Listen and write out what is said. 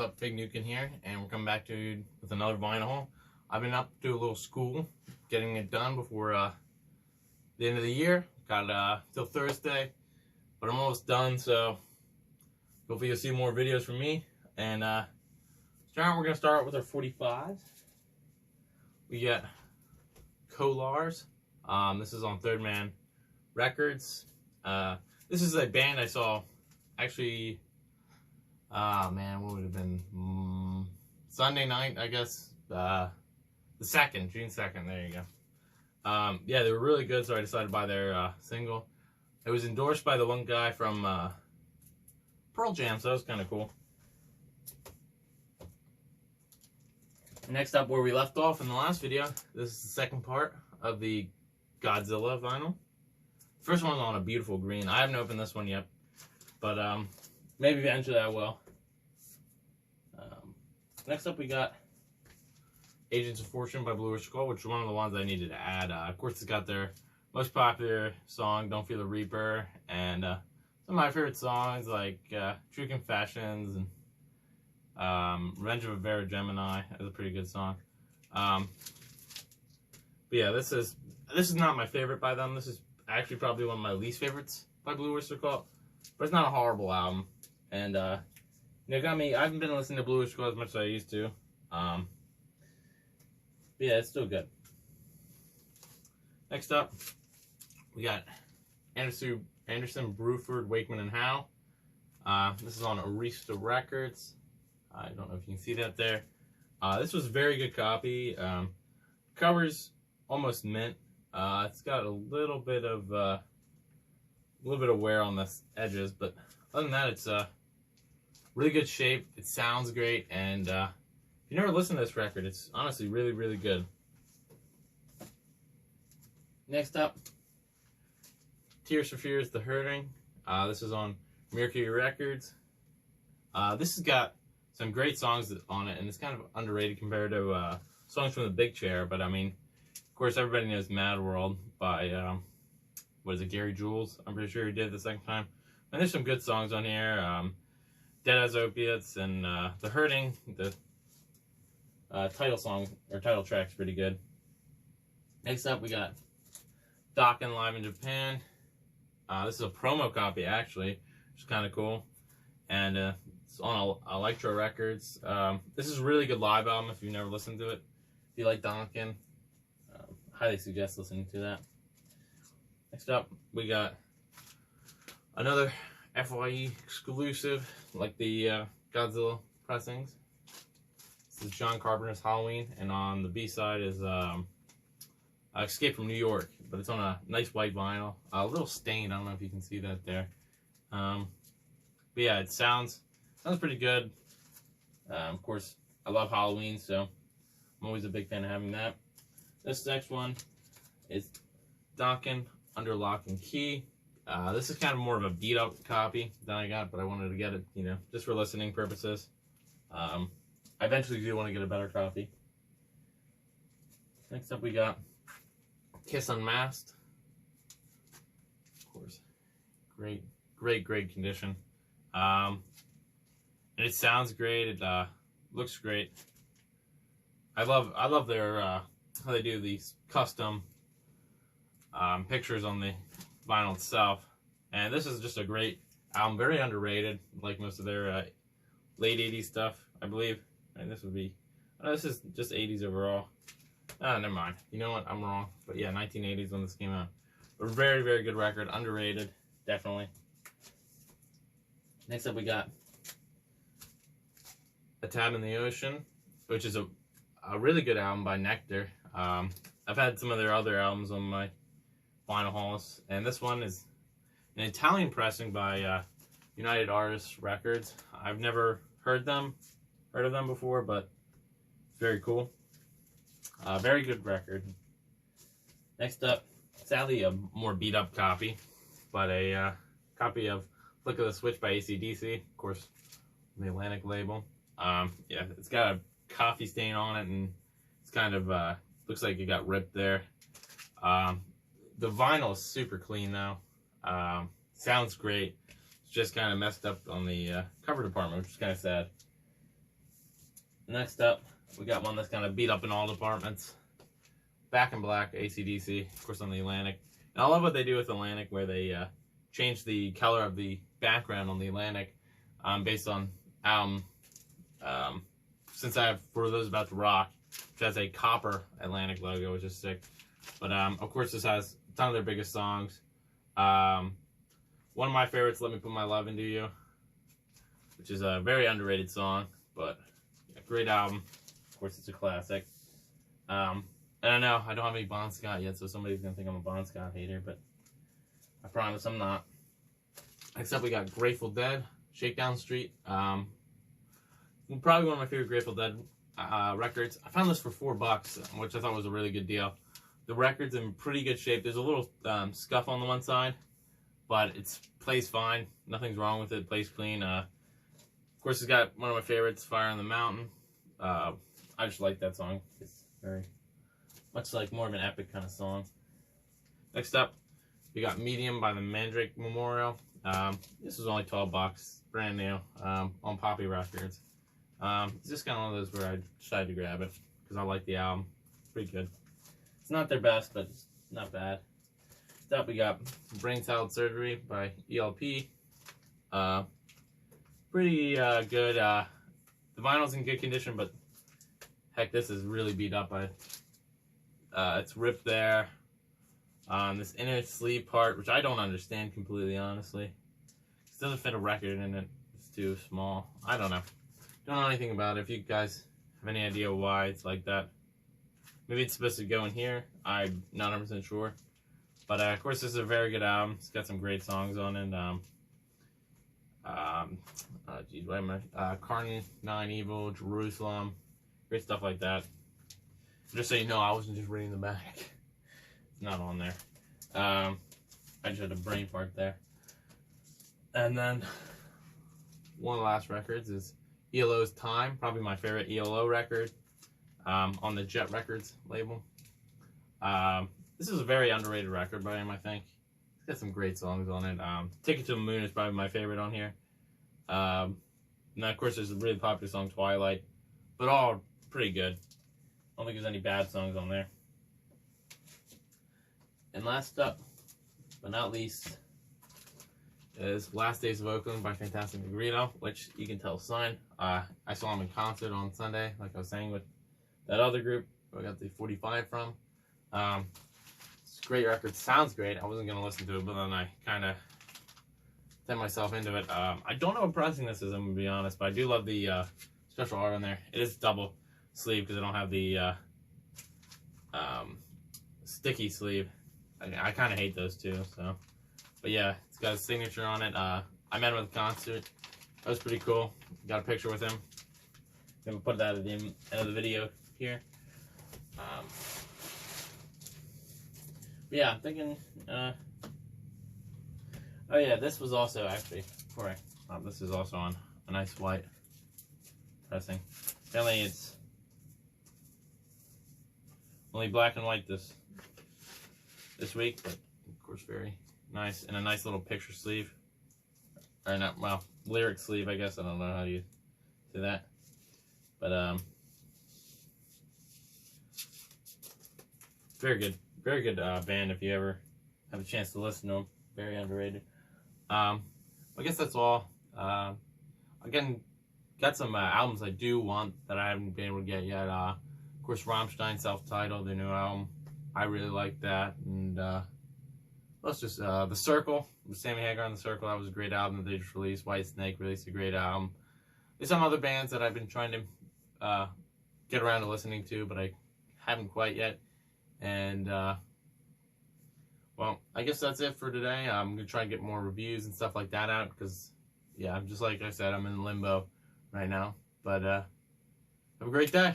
up, Duncan here, and we're coming back to you with another vinyl haul. I've been up to a little school, getting it done before the end of the year. Got till Thursday, but I'm almost done, so hopefully you'll see more videos from me. And we're going to start with our 45s. We got Colars. This is on Third Man Records. This is a band I saw, actually, man, what would it have been? Sunday night, I guess. The 2nd, June 2nd, there you go. Yeah, they were really good, so I decided to buy their single. It was endorsed by the one guy from Pearl Jam, so that was kind of cool. Next up, where we left off in the last video, this is the second part of the Godzilla vinyl. First one's on a beautiful green. I haven't opened this one yet, but maybe eventually I will. Next up, we got Agents of Fortune by Blue Oyster Cult, which is one of the ones I needed to add. Of course, it's got their most popular song, Don't Feel the Reaper, and some of my favorite songs like True Confessions and Revenge of a Vera Gemini is a pretty good song. But yeah, this is not my favorite by them. This is actually probably one of my least favorites by Blue Oyster Cult, but it's not a horrible album. And it got me. I haven't been listening to Blue Oyster Cult as much as I used to. But yeah, it's still good. Next up, we got Anderson Bruford, Wakeman and Howe. This is on Arista Records. I don't know if you can see that there. This was a very good copy. Cover's almost mint. It's got a little bit of wear on the edges, but other than that, it's really good shape. It sounds great, and if you never listened to this record, it's honestly really, really good. Next up, Tears for Fears, The Hurting. This is on Mercury Records. This has got some great songs on it, and it's kind of underrated compared to songs from The Big Chair, but I mean, of course, everybody knows Mad World by, what is it, Gary Jules? I'm pretty sure he did the second time. And there's some good songs on here. Dead as Opiates and The Hurting, the title song, or title track's pretty good. Next up, we got Duncan live in Japan. This is a promo copy, actually, which is kind of cool. And it's on Electro Records. This is a really good live album if you've never listened to it. If you like Duncan, highly suggest listening to that. Next up, we got another FYE exclusive, like the Godzilla pressings. This is John Carpenter's Halloween, and on the B-side is Escape from New York, but it's on a nice white vinyl. A little stained, I don't know if you can see that there. But yeah, it sounds pretty good. Of course, I love Halloween, so I'm always a big fan of having that. This next one is Duncan, Under Lock and Key. This is kind of more of a beat-up copy than I got, but I wanted to get it, you know, just for listening purposes. I eventually do want to get a better copy. Next up, we got Kiss On Mast. Of course, great condition. And it sounds great. It looks great. I love their how they do these custom pictures on the vinyl itself. And this is just a great album, very underrated, like most of their late 80s stuff, I believe. And this would be, this is just 80s overall. Never mind. You know what? I'm wrong. But yeah, 1980s when this came out. A very, very good record. Underrated. Definitely. Next up, we got A Tab in the Ocean, which is a really good album by Nectar. I've had some of their other albums on my vinyl hauls, and this one is an Italian pressing by United Artists Records. I've never heard of them before, but it's very cool. Very good record. Next up, sadly a more beat up copy, but a copy of Flick of the Switch by AC/DC, of course, the Atlantic label. Yeah, it's got a coffee stain on it, and it's kind of looks like it got ripped there. The vinyl is super clean though. Sounds great. It's just kind of messed up on the cover department, which is kind of sad. Next up, we got one that's kind of beat up in all departments. Back in Black, AC/DC, of course on the Atlantic. And I love what they do with Atlantic, where they change the color of the background on the Atlantic based on since I have For Those About to Rock, which has a copper Atlantic logo, which is sick. But of course this has a ton of their biggest songs. One of my favorites, Let Me Put My Love Into You, which is a very underrated song, but a great album. Of course, it's a classic. And I know I don't have any Bon Scott yet, so somebody's going to think I'm a Bon Scott hater, but I promise I'm not. Next up, we got Grateful Dead, Shakedown Street. Probably one of my favorite Grateful Dead records. I found this for $4, which I thought was a really good deal. The record's in pretty good shape. There's a little scuff on the one side, but it plays fine. Nothing's wrong with it. It plays clean. Of course, it's got one of my favorites, Fire on the Mountain. I just like that song. It's very much like more of an epic kind of song. Next up, we got Medium by the Mandrake Memorial. This was only $12, brand new, on Poppy Records. It's just kind of one of those where I decided to grab it because I like the album. Pretty good. It's not their best, but it's not bad. Next up, we got Brain Salad Surgery by ELP. Pretty good. The vinyl's in good condition, but heck, this is really beat up. It's ripped there. This inner sleeve part, which I don't understand completely, honestly. It doesn't fit a record in it. It's too small. I don't know. Don't know anything about it. If you guys have any idea why it's like that. Maybe it's supposed to go in here. I'm not 100% sure. But of course, this is a very good album. It's got some great songs on it. Geez, what am I? Carn 9 Evil, Jerusalem, great stuff like that. Just so you know, I wasn't just reading the back. It's not on there. I just had a brain fart there. And then one of the last records is LoZ Time, probably my favorite ELO record, on the Jet Records label. This is a very underrated record by him, I think. It's got some great songs on it. Ticket to the Moon is probably my favorite on here. And then, of course, there's a really popular song, Twilight, but all pretty good. I don't think there's any bad songs on there. And last up, but not least, is Last Days of Oakland by Fantastic Negrito, which you can tell is signed. I saw him in concert on Sunday, like I was saying, with that other group who I got the 45 from. It's a great record. Sounds great. I wasn't going to listen to it, but then I kind of set myself into it. I don't know what pricing this is, I'm going to be honest, but I do love the special art on there. It is double sleeve because I don't have the sticky sleeve. I kind of hate those too, so. But yeah, it's got his signature on it. I met him at the concert. That was pretty cool. Got a picture with him. I'm going to put that at the end of the video here. Yeah, I'm thinking, oh yeah, this was also actually, this is also on a nice white pressing. Apparently it's only black and white this week, but of course very nice, and a nice little picture sleeve. Or not, well, lyric sleeve, I guess. I don't know how you say that. But very good band if you ever have a chance to listen to them. Very underrated. I guess that's all. Again, got some albums I do want that I haven't been able to get yet. Of course, Rammstein, self-titled, their new album. I really like that. And let's just The Circle with Sammy Hagar on The Circle. That was a great album that they just released. Whitesnake released a great album. There's some other bands that I've been trying to get around to listening to, but I haven't quite yet. And well, I guess that's it for today. I'm gonna try and get more reviews and stuff like that out because, yeah, just like I said, I'm in limbo right now. But have a great day.